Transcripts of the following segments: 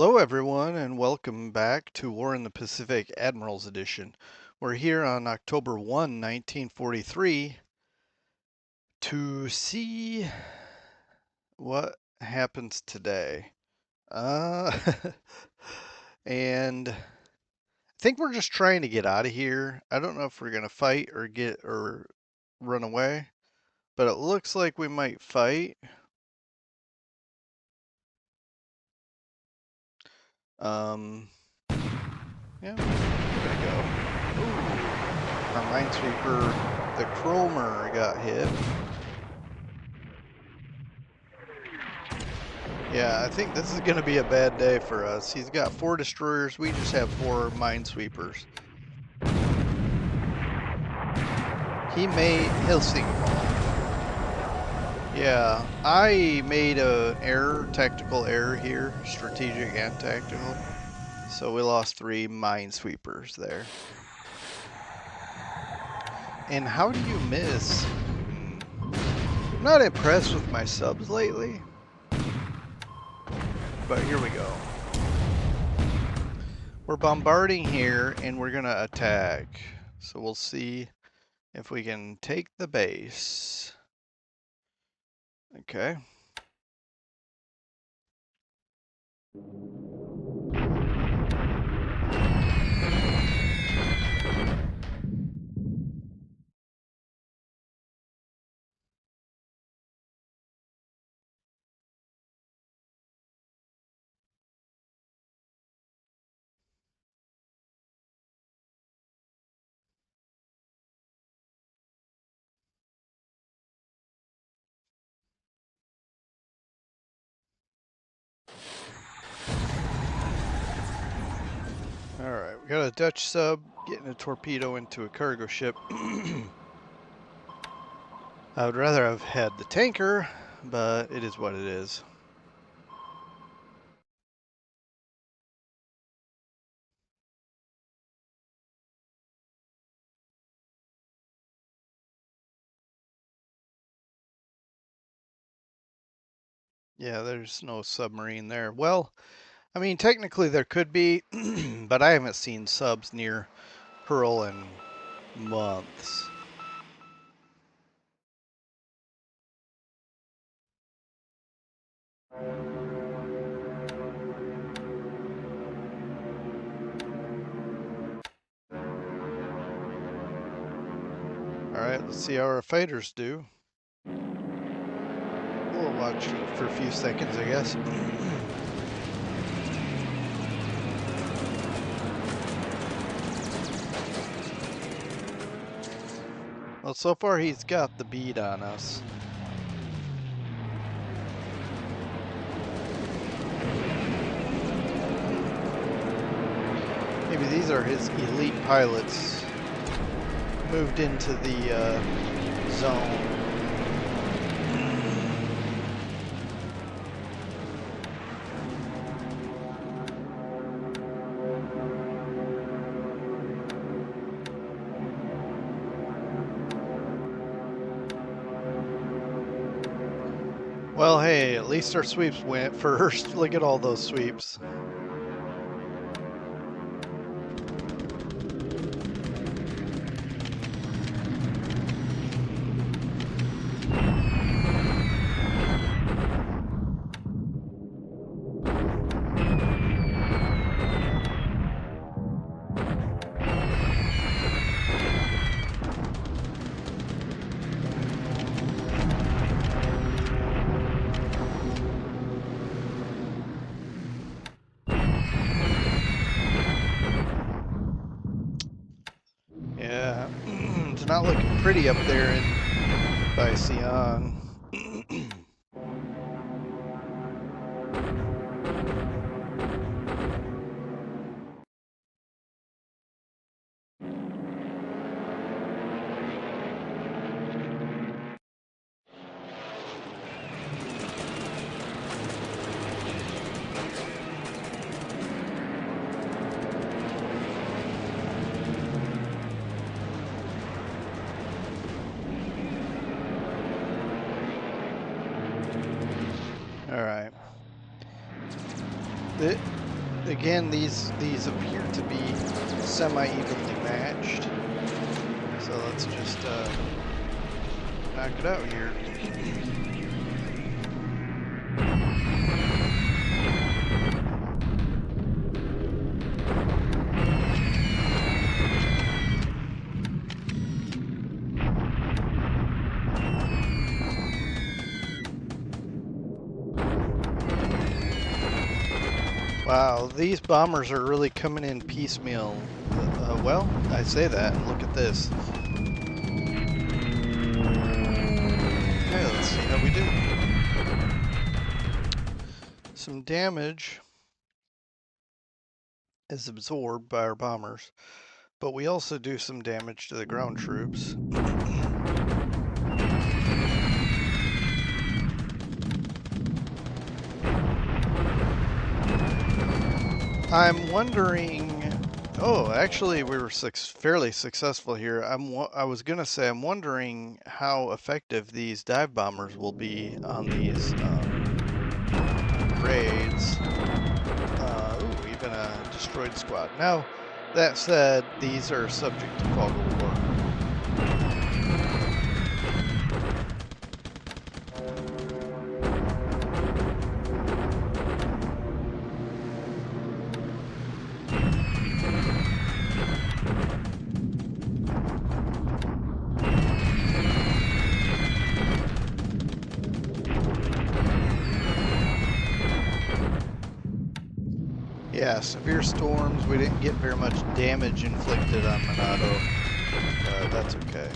Hello, everyone, and welcome back to War in the Pacific Admirals Edition. We're here on October 1, 1943, to see what happens today. Uh, and I think we're just trying to get out of here. I don't know if we're gonna fight or run away, but it looks like we might fight. Um, yeah, we're gonna go. Ooh, our minesweeper, the Cromer, got hit. Yeah, I think this is going to be a bad day for us. He's got 4 destroyers. We just have 4 minesweepers. He'll sink them all. Yeah, I made a tactical error here, strategic and tactical. So we lost 3 minesweepers there. And how do you miss? I'm not impressed with my subs lately. But here we go. We're bombarding here and we're gonna attack. So we'll see if we can take the base. Okay. Alright, we got a Dutch sub getting a torpedo into a cargo ship. I would rather have had the tanker, but it is what it is. Yeah, there's no submarine there. Well, I mean, technically there could be, but I haven't seen subs near Pearl in months. Alright, let's see how our fighters do. We'll watch for a few seconds, I guess. Well, so far he's got the bead on us. Maybe these are his elite pilots moved into the zone. Well, hey, at least our sweeps went first. Look at all those sweeps. Yeah, it's not looking pretty up there in by Sion. All right. again, these appear to be semi-evenly matched. So let's just knock it out here. Wow, these bombers are really coming in piecemeal. Well, I say that, and look at this. Okay, let's see how we do. Some damage is absorbed by our bombers, but we also do some damage to the ground troops. I'm wondering. Oh, actually, we were fairly successful here. I was gonna say I'm wondering how effective these dive bombers will be on these raids. Ooh, even a destroyed squad. Now, that said, these are subject to fog of war. Yeah, severe storms. We didn't get very much damage inflicted on Monado, but that's okay.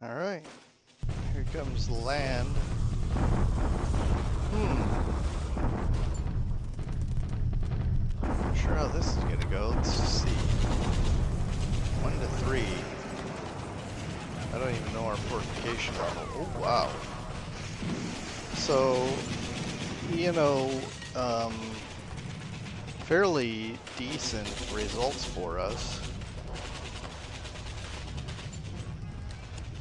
All right, here comes the land. Not sure how this is gonna go. Let's see. 1 to 3. I don't even know our fortification level. Oh wow. So, you know, fairly decent results for us.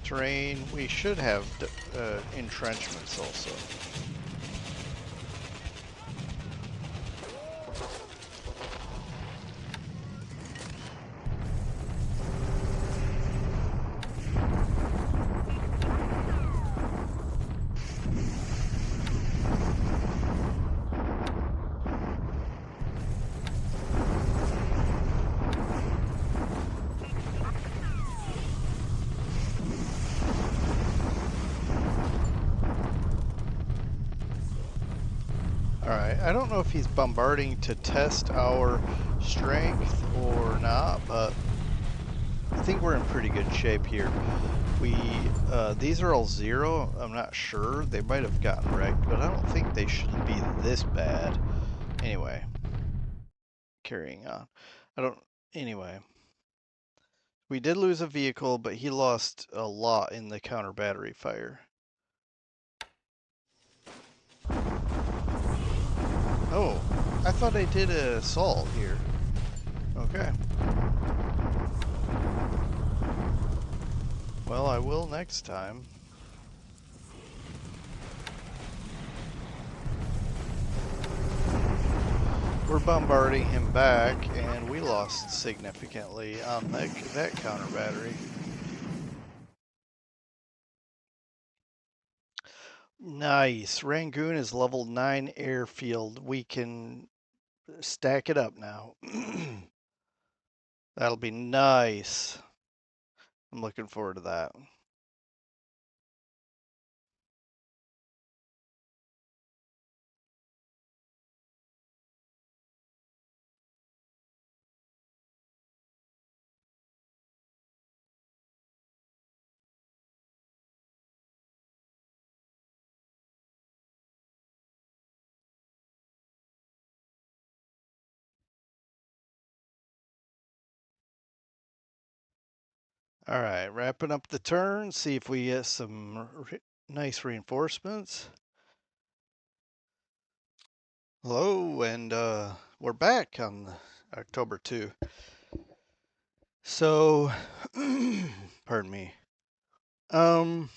Terrain, we should have entrenchments also. Alright, I don't know if he's bombarding to test our strength or not, but I think we're in pretty good shape here. These are all 0. I'm not sure. They might have gotten wrecked, but I don't think they should be this bad. Anyway, carrying on. Anyway. We did lose a vehicle, but he lost a lot in the counter battery fire. Oh, I thought I did an assault here. Okay. Well, I will next time. we're bombarding him back, and we lost significantly on that counter battery. Nice. Rangoon is level 9 airfield. We can stack it up now. That'll be nice. I'm looking forward to that. All right, wrapping up the turn, see if we get some nice reinforcements. Hello, and we're back on October 2. So, pardon me. Um,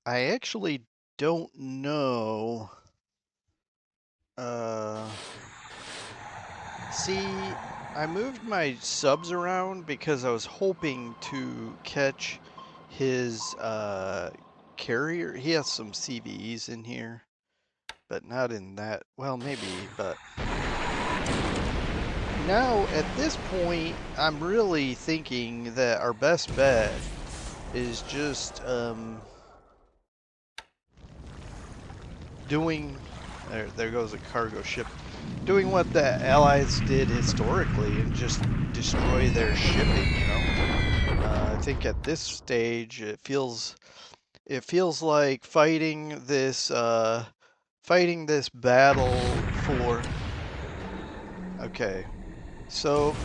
I actually don't know. Uh, See, I moved my subs around because I was hoping to catch his carrier. He has some CVEs in here, but not in that. Well, maybe, but now at this point, I'm really thinking that our best bet is just doing. There goes a cargo ship. Doing what the Allies did historically and just destroy their shipping. I think at this stage it feels like fighting this battle for. Okay, so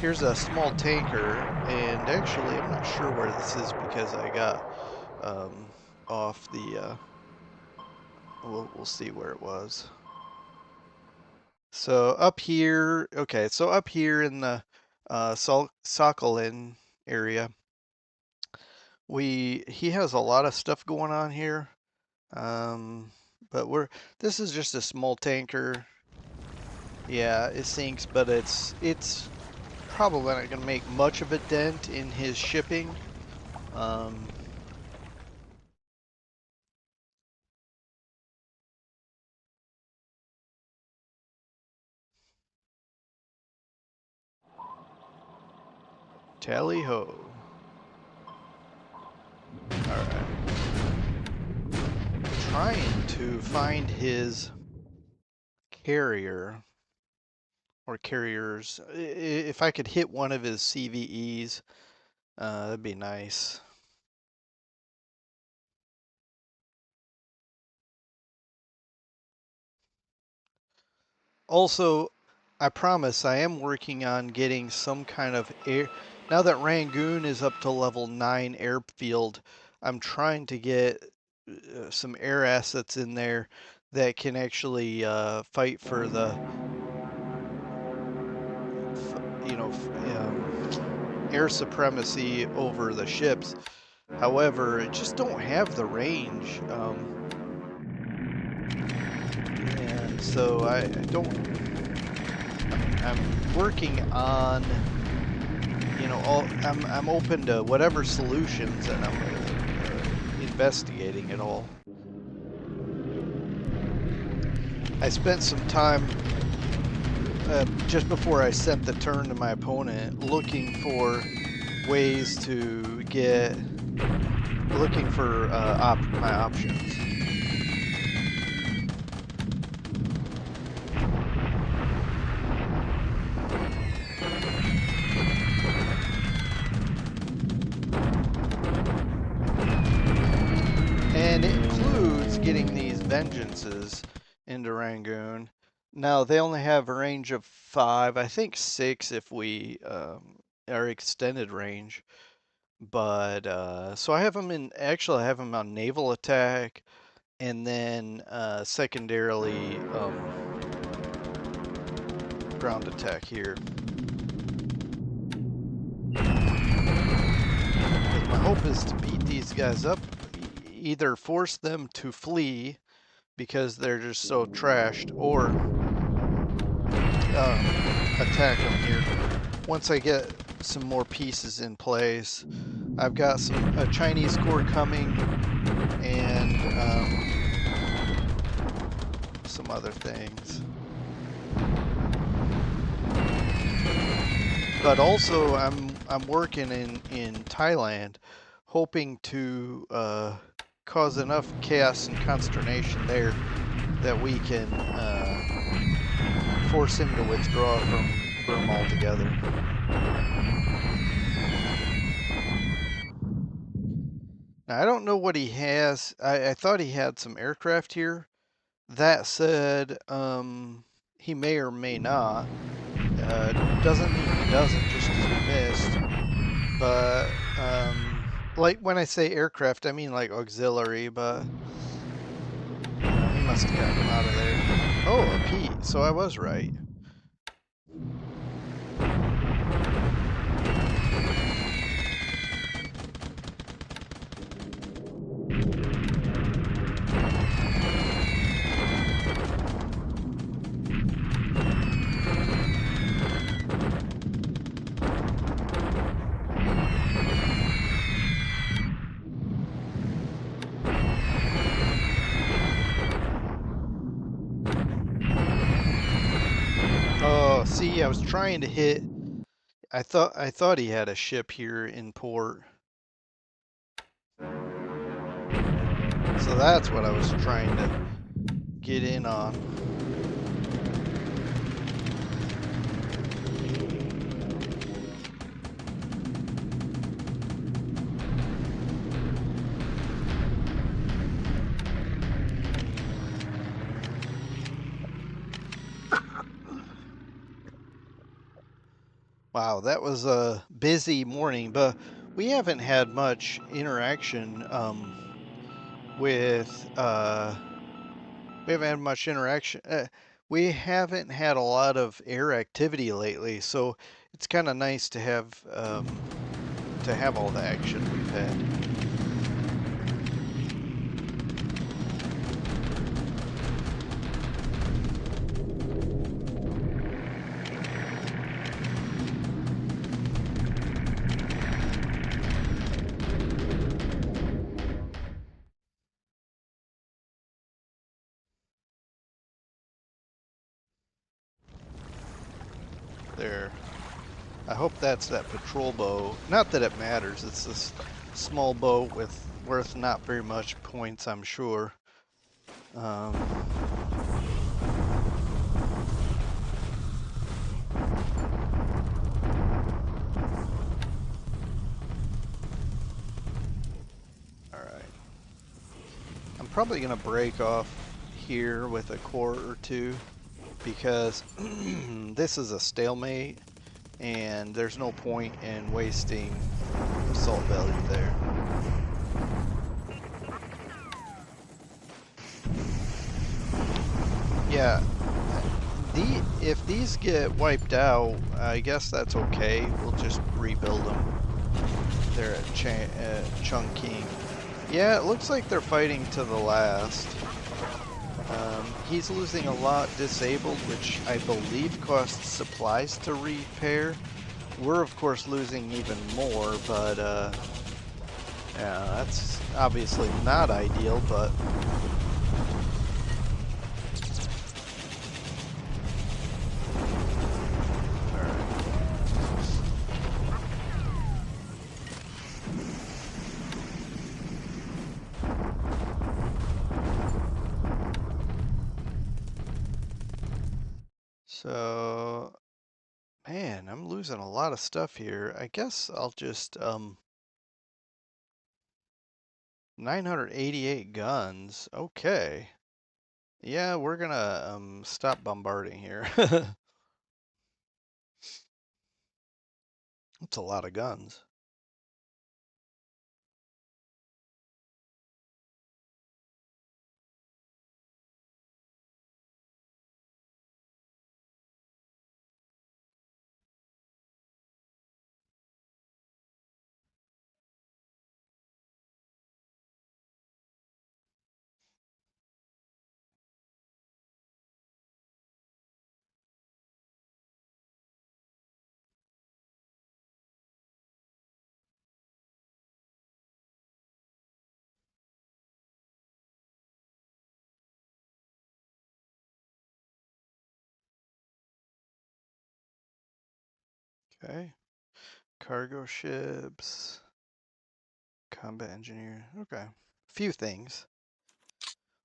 here's a small tanker, and actually I'm not sure where this is because I got off the. We'll see where it was. So up here, okay, so up here in the Sokolin area, he has a lot of stuff going on here. But this is just a small tanker. Yeah, it sinks, but it's probably not gonna make much of a dent in his shipping. Um, Tally ho. Alright. Trying to find his carrier or carriers. If I could hit one of his CVEs, that'd be nice. Also, I promise I am working on getting some kind of air. Now that Rangoon is up to level 9 airfield, I'm trying to get some air assets in there that can actually fight for the, you know, air supremacy over the ships. However, it just don't have the range. And so I don't. I'm working on, I'm open to whatever solutions, and I'm investigating it all. I spent some time just before I sent the turn to my opponent looking for ways to looking for my options. And it includes getting these vengeances into Rangoon. Now, they only have a range of 5, I think 6 if we are extended range. But, so I have them actually I have them on naval attack, and then secondarily ground attack here. Because my hope is to beat these guys up, either force them to flee because they're just so trashed, or attack them here. Once I get some more pieces in place, I've got a Chinese corps coming and some other things. But also, I'm working in Thailand, hoping to cause enough chaos and consternation there that we can force him to withdraw from Burma altogether. Now, I don't know what he has. I thought he had some aircraft here. That said, he may or may not. Doesn't mean he doesn't, just as we missed. But, like when I say aircraft, I mean like auxiliary, but he must have gotten him out of there. Oh, a Pete, so I was right. Oh, see, I was trying to hit. I thought he had a ship here in port. So that's what I was trying to get in on. Wow, that was a busy morning, but we haven't had much interaction with we haven't had much interaction. We haven't had a lot of air activity lately, so it's kind of nice to have all the action we've had. There. I hope that's that patrol boat. Not that it matters. It's this small boat with worth not very much points, I'm sure. Um, all right. I'm probably gonna break off here with a corps or two because this is a stalemate and there's no point in wasting assault value there. Yeah, if these get wiped out, I guess that's okay. We'll just rebuild them. They're at Chungking. Yeah, it looks like they're fighting to the last. He's losing a lot disabled, which I believe costs supplies to repair. We're of course losing even more, but yeah, that's obviously not ideal, but so, man, I'm losing a lot of stuff here. I guess I'll just 988 guns. Okay. Yeah, we're gonna stop bombarding here. That's a lot of guns. Okay. Cargo ships. Combat engineer. Okay. Few things.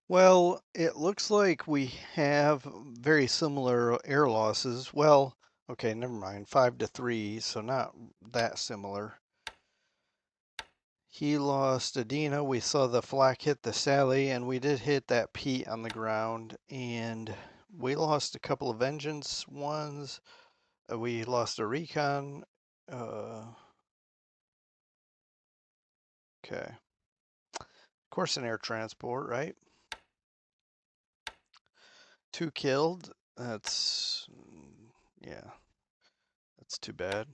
Well, it looks like we have very similar air losses. Well, okay, never mind. 5-3, so not that similar. He lost Adina. We saw the flak hit the Sally, and we did hit that Pete on the ground. And we lost a couple of engines ones. We lost a recon. Okay. Of course, an air transport, right? 2 killed. That's, yeah, that's too bad.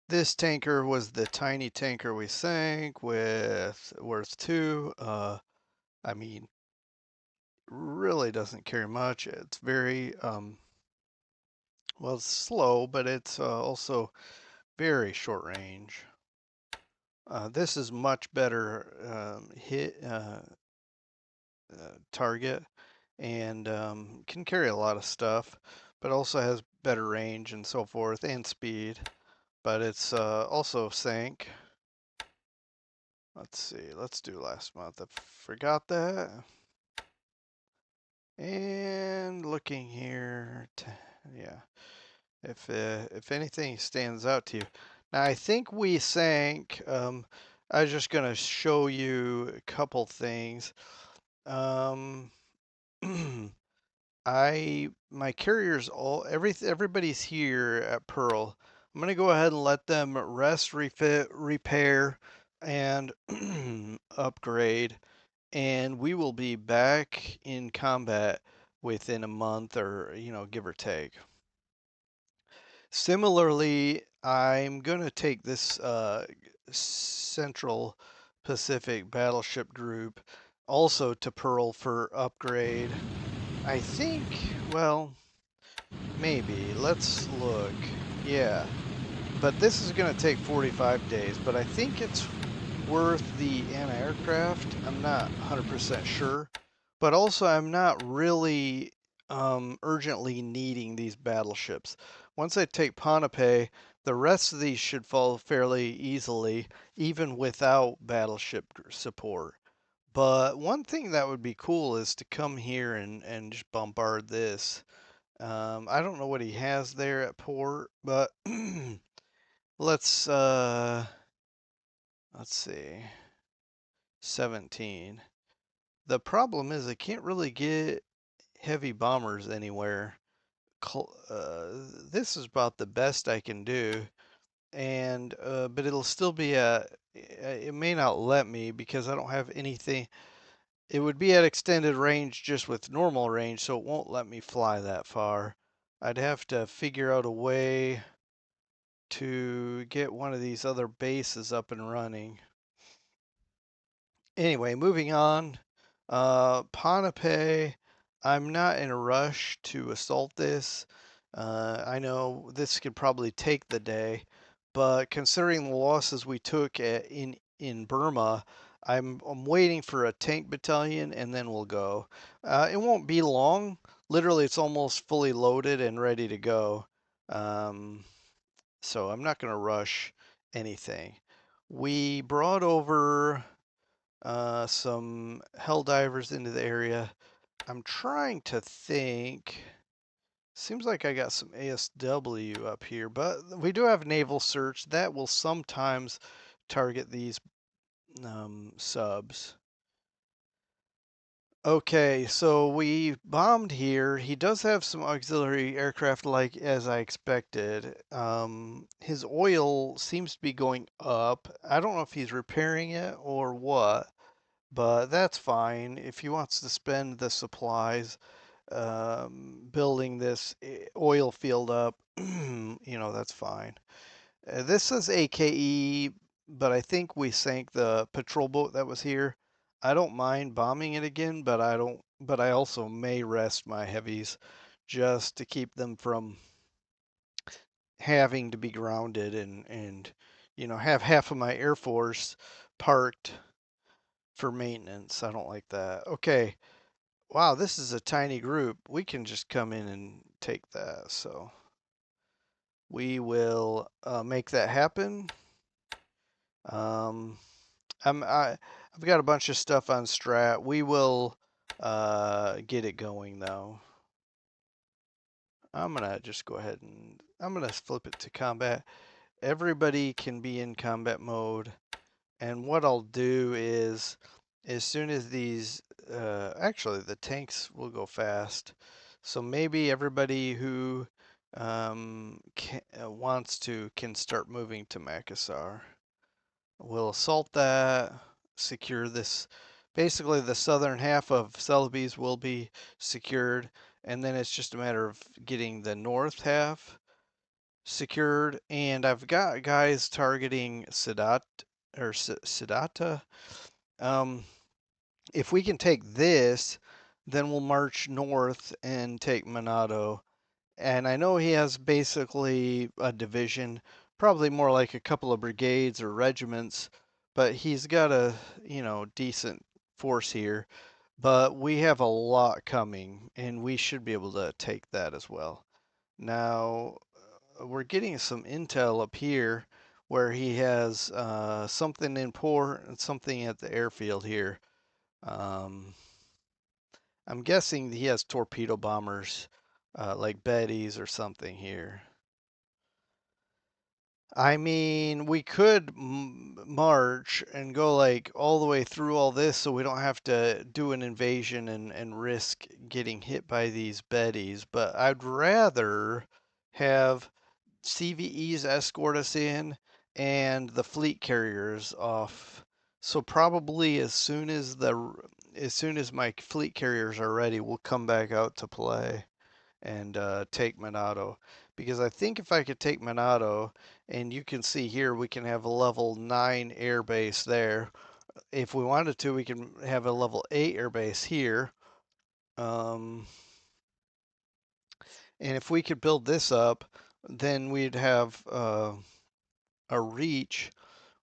This tanker was the tiny tanker we sank with worth 2. I mean, really doesn't carry much. It's very, well, it's slow, but it's also very short range. This is much better hit target and can carry a lot of stuff, but also has better range and so forth and speed. But it's also sank. Let's see. Let's do last month. I forgot that. And looking here, yeah. If anything stands out to you, now I think we sank. I was just gonna show you a couple things. Um, my carriers everybody's here at Pearl. I'm gonna go ahead and let them rest, refit, repair, and upgrade, and we will be back in combat within a month or give or take. Similarly, I'm gonna take this Central Pacific battleship group also to Pearl for upgrade. I think, well, maybe. Let's look. Yeah. But this is going to take 45 days, but I think it's worth the anti-aircraft. I'm not 100% sure. But also, I'm not really urgently needing these battleships. Once I take Ponape, the rest of these should fall fairly easily, even without battleship support. But one thing that would be cool is to come here and just bombard this. I don't know what he has there at port, but let's let's see. 17. The problem is I can't really get heavy bombers anywhere. This is about the best I can do, and but it'll still be it may not let me because I don't have anything. It would be at extended range just with normal range, so it won't let me fly that far. I'd have to figure out a way to get one of these other bases up and running. Anyway, moving on. Ponape, I'm not in a rush to assault this. I know this could probably take the day, but considering the losses we took in Burma, I'm waiting for a tank battalion and then we'll go. It won't be long. Literally, it's almost fully loaded and ready to go. Um, so I'm not going to rush anything. We brought over some hell divers into the area. I'm trying to think. Seems like I got some ASW up here, but we do have naval search that will sometimes target these subs. Okay, so we bombed here. He does have some auxiliary aircraft, like as I expected. His oil seems to be going up. I don't know if he's repairing it or what, but that's fine. If he wants to spend the supplies building this oil field up, that's fine. This is AKE, but I think we sank the patrol boat that was here. I don't mind bombing it again, but I don't. But I also may rest my heavies just to keep them from having to be grounded and have half of my air force parked for maintenance. I don't like that. Okay, Wow, this is a tiny group. We can just come in and take that. So we will make that happen. Um, I've got a bunch of stuff on strat. We will get it going though. I'm gonna just go ahead and I'm gonna flip it to combat. Everybody can be in combat mode. And what I'll do is, as soon as these, actually the tanks will go fast. So maybe everybody who wants to can start moving to Makassar. We'll assault that, secure this. Basically, the southern half of Celebes will be secured, and then it's just a matter of getting the north half secured. And I've got guys targeting Siddata. Um, if we can take this, then we'll march north and take Monado. And I know he has basically a division, probably more like a couple of brigades or regiments, but he's got a, decent force here. But we have a lot coming, and we should be able to take that as well. Now, we're getting some intel up here where he has something in port and something at the airfield here. Um, I'm guessing he has torpedo bombers like Betty's or something here. I mean, we could march and go like all the way through all this so we don't have to do an invasion and risk getting hit by these Bettys, but I'd rather have CVEs escort us in and the fleet carriers off. So probably as soon as my fleet carriers are ready, we'll come back out to play and take Monado. Because I think if I could take Monado, and you can see here, we can have a level 9 air base there. If we wanted to, we can have a level 8 air base here. Um, and if we could build this up, then we'd have a reach.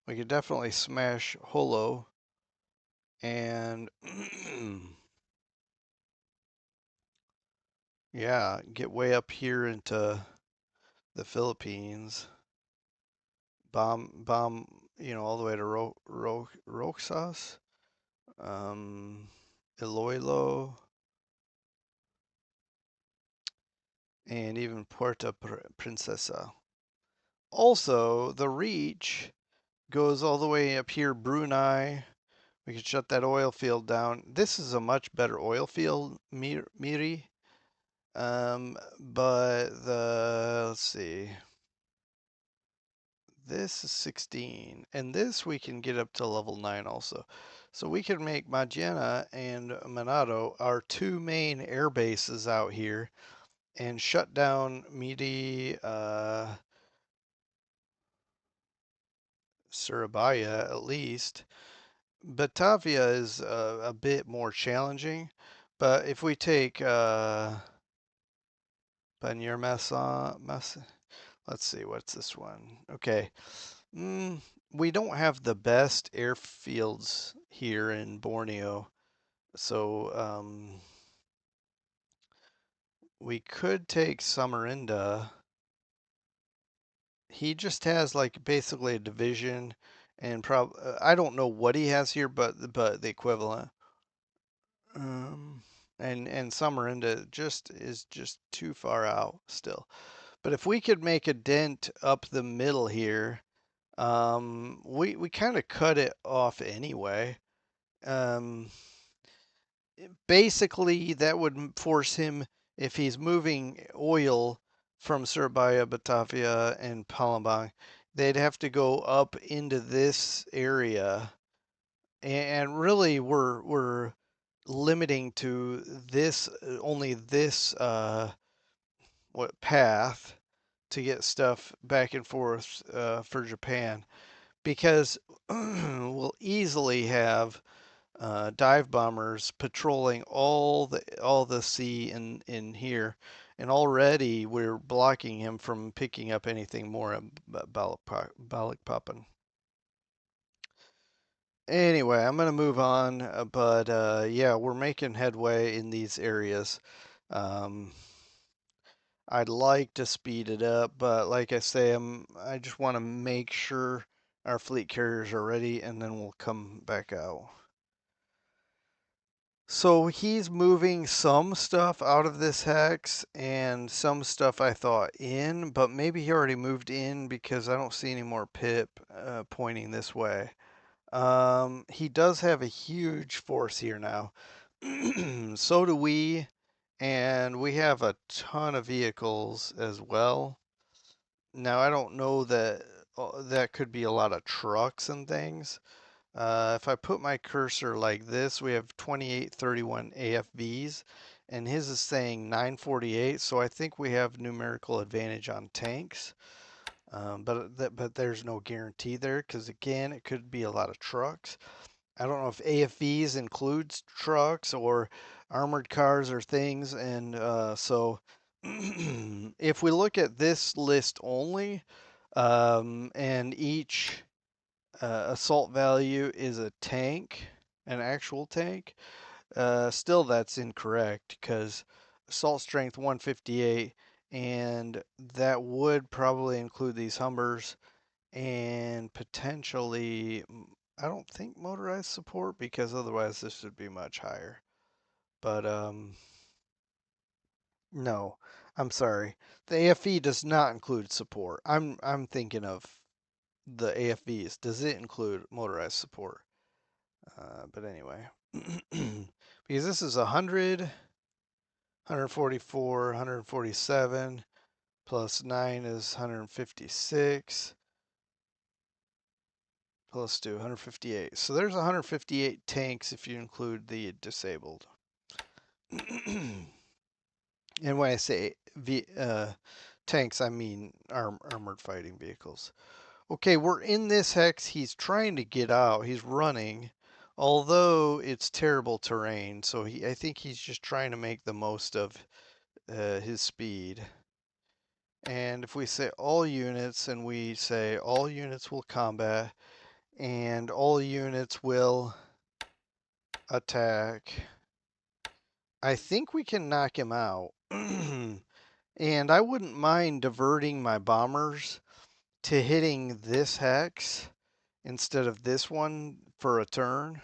We could definitely smash Holo and yeah, get way up here into the Philippines. Bomb, all the way to Roxas, um, Iloilo, and even Puerto Princesa. Also, the reach goes all the way up here, Brunei. We could shut that oil field down. This is a much better oil field, Miri. But let's see. This is 16, and this we can get up to level 9 also. So we can make Magena and Manado our two main air bases out here and shut down Midi, Surabaya at least. Batavia is a bit more challenging, but if we take Banyer let's see, what's this one? Okay. Mm, we don't have the best airfields here in Borneo, so we could take Samarinda. He just has like basically a division, and I don't know what he has here, but the equivalent. Um, and Samarinda just is just too far out still. But if we could make a dent up the middle here, we kind of cut it off anyway. Um, Basically, that would force him, if he's moving oil from Surabaya, Batavia, and Palembang, they'd have to go up into this area. And really, we're limiting to this only this what path to get stuff back and forth for Japan because we'll easily have dive bombers patrolling all the sea in here, and already we're blocking him from picking up anything more at Balikpapan. Anyway, I'm gonna move on, but yeah, we're making headway in these areas. Um, I'd like to speed it up, but like I say, I just want to make sure our fleet carriers are ready, and then we'll come back out. So he's moving some stuff out of this hex and some stuff I thought in, but maybe he already moved in because I don't see any more pip pointing this way. He does have a huge force here now. So do we, and we have a ton of vehicles as well. Now I don't know that that could be a lot of trucks and things. If I put my cursor like this, we have 2831 AFVs, and his is saying 948, so I think we have numerical advantage on tanks. But there's no guarantee there because again, it could be a lot of trucks. I don't know if AFVs includes trucks or armored cars or things, and so if we look at this list only, and each assault value is a tank, an actual tank, still that's incorrect because assault strength 158, and that would probably include these Humbers and potentially, I don't think motorized support because otherwise this would be much higher. But no, I'm sorry. The AFE does not include support. I'm thinking of the AFVs. Does it include motorized support? But anyway, because this is 100, 144, 147, plus 9 is 156, plus 2, 158. So there's 158 tanks if you include the disabled. And when I say tanks, I mean armored fighting vehicles. Okay, we're in this hex. He's trying to get out. He's running, although it's terrible terrain. So I think he's just trying to make the most of his speed. And if we say all units and we say all units will combat and all units will attack, I think we can knock him out. And I wouldn't mind diverting my bombers to hitting this hex instead of this one for a turn.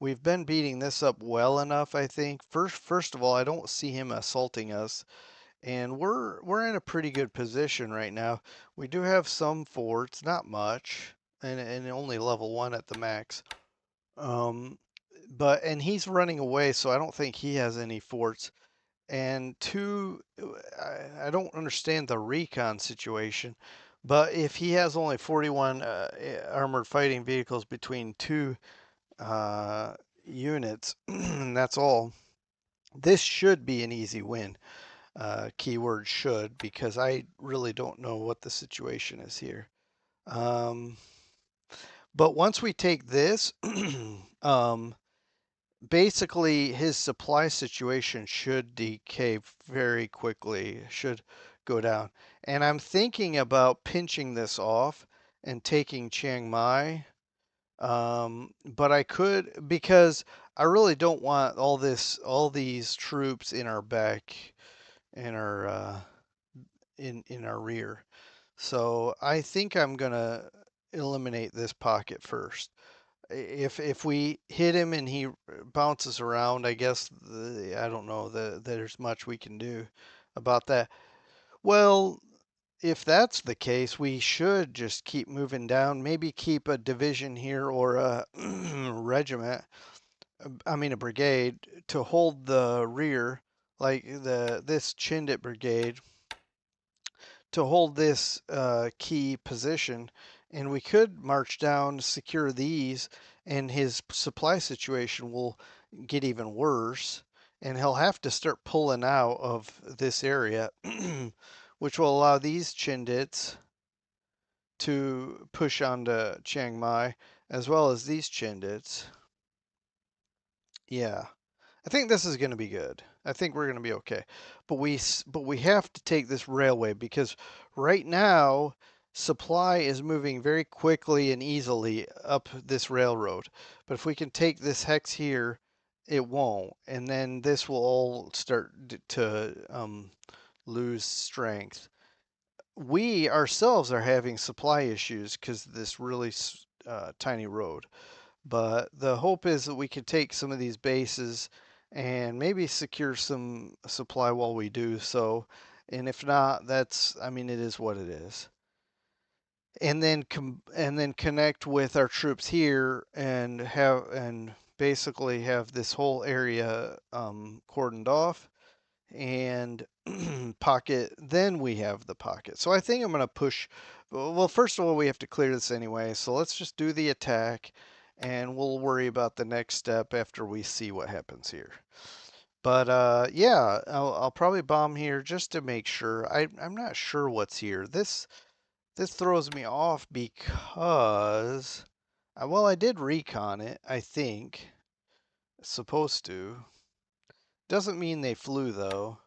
We've been beating this up well enough, I think. First of all, I don't see him assaulting us, and we're in a pretty good position right now. We do have some forts, not much, and only level 1 at the max. Um, and he's running away, so I don't think he has any forts. And two, I don't understand the recon situation, but if he has only 41 armored fighting vehicles between two uh, units, and that's all, this should be an easy win. Keyword should, because I really don't know what the situation is here. Um, but once we take this, um, basically his supply situation should decay very quickly, should go down. And I'm thinking about pinching this off and taking Chiang Mai. But I could because I really don't want all these troops in our back, in our in our rear. So I think I'm gonna eliminate this pocket first. If we hit him and he bounces around, I guess I don't know that there's much we can do about that. Well, if that's the case, we should just keep moving down. Maybe keep a division here or a regiment. I mean a brigade to hold the rear, like this Chindit brigade to hold this key position, and we could march down, secure these, and his supply situation will get even worse, and he'll have to start pulling out of this area, which will allow these Chindits to push onto Chiang Mai, as well as these Chindits. Yeah. I think this is going to be good. I think we're going to be okay. But we have to take this railway because right now supply is moving very quickly and easily up this railroad. But if we can take this hex here, it won't. And then this will all start to lose strength. We ourselves are having supply issues because of this really tiny road. But the hope is that we can take some of these bases and maybe secure some supply while we do so. And if not, I mean, it is what it is. And then connect with our troops here and basically have this whole area cordoned off and pocket. Then we have the pocket. So I think I'm going to push. Well, first of all, we have to clear this anyway. So let's just do the attack, and we'll worry about the next step after we see what happens here. But yeah, I'll probably bomb here just to make sure. I'm not sure what's here. This throws me off because, well, I did recon it, I think. Supposed to. Doesn't mean they flew though.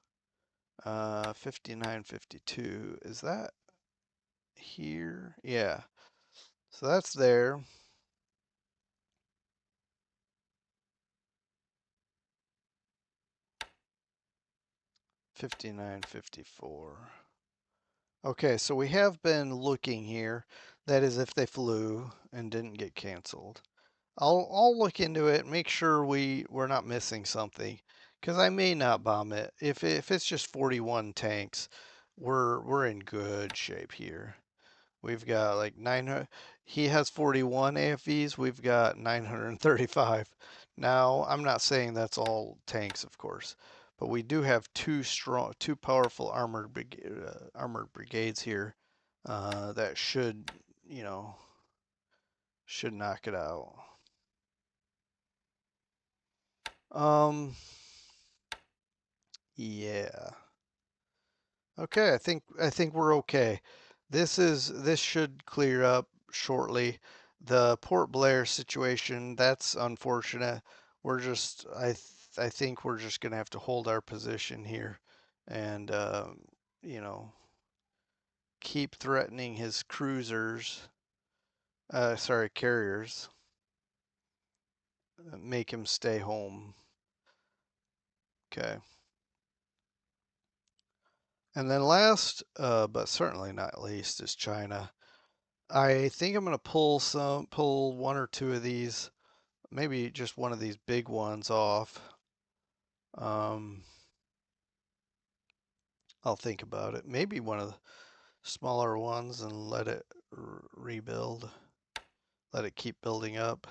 59, 52. Is that here? Yeah. So that's there. 59, 54. Okay, so we have been looking here. That is if they flew and didn't get canceled. I'll look into it, make sure we're not missing something, because I may not bomb it. If it's just 41 tanks, we're in good shape here. We've got like 900. He has 41 AFVs. We've got 935. Now, I'm not saying that's all tanks, of course, but we do have two powerful armored brigades here that should, you know, should knock it out. Um, yeah. Okay, I think we're okay. This should clear up shortly. The Port Blair situation, that's unfortunate. We're just I think we're just gonna have to hold our position here and you know, keep threatening his cruisers, sorry, carriers, make him stay home. Okay. And then last, but certainly not least, is China. I think I'm gonna pull one or two of these, maybe just one of these big ones off. Um, I'll think about it. Maybe one of the smaller ones and let it rebuild, let it keep building up.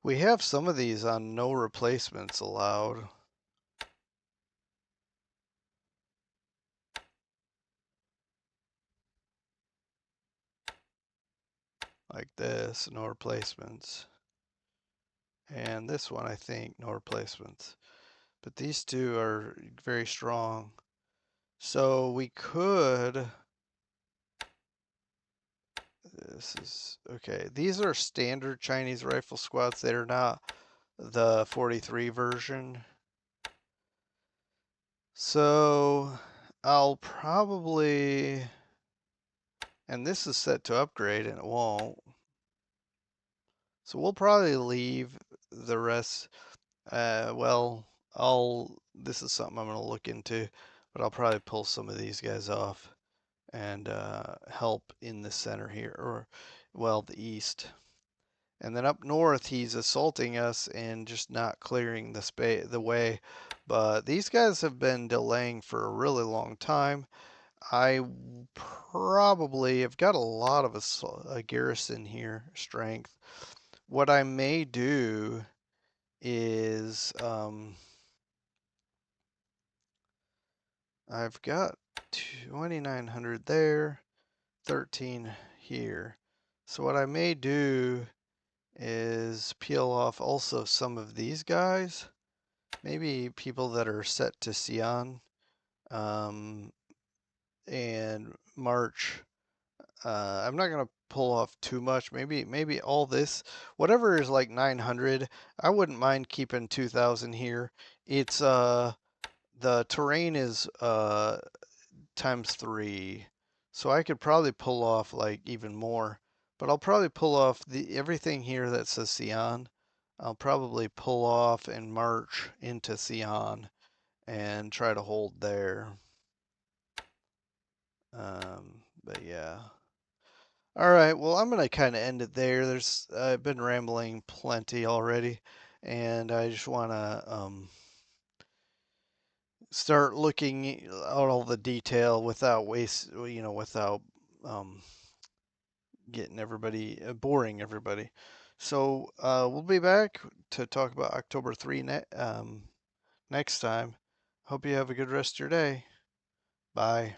We have some of these on no replacements allowed. Like this, no replacements. And this one, I think, no replacements. But these two are very strong. So we could, this is, okay, these are standard Chinese rifle squads. They're not the 43 version. So I'll probably, and this is set to upgrade and it won't. So we'll probably leave the rest. Well, this is something I'm going to look into, but I'll probably pull some of these guys off and help in the center here, or, well, the east. And then up north, he's assaulting us and just not clearing the way. But these guys have been delaying for a really long time. I probably have got a lot of a garrison here, strength. What I may do is I've got 2,900 there, 13 here. So what I may do is peel off also some of these guys, maybe people that are set to Sion, and march. I'm not gonna pull off too much. Maybe all this, whatever is like 900. I wouldn't mind keeping 2,000 here. It's the terrain is times 3. So I could probably pull off like even more, but I'll probably pull off the everything here that says Sion. I'll probably pull off and march into Sion and try to hold there. But yeah. All right, well, I'm gonna kind of end it there. I've been rambling plenty already, and I just want to start looking at all the detail without without um, getting everybody boring everybody. So we'll be back to talk about October 3 next time. Hope you have a good rest of your day. Bye.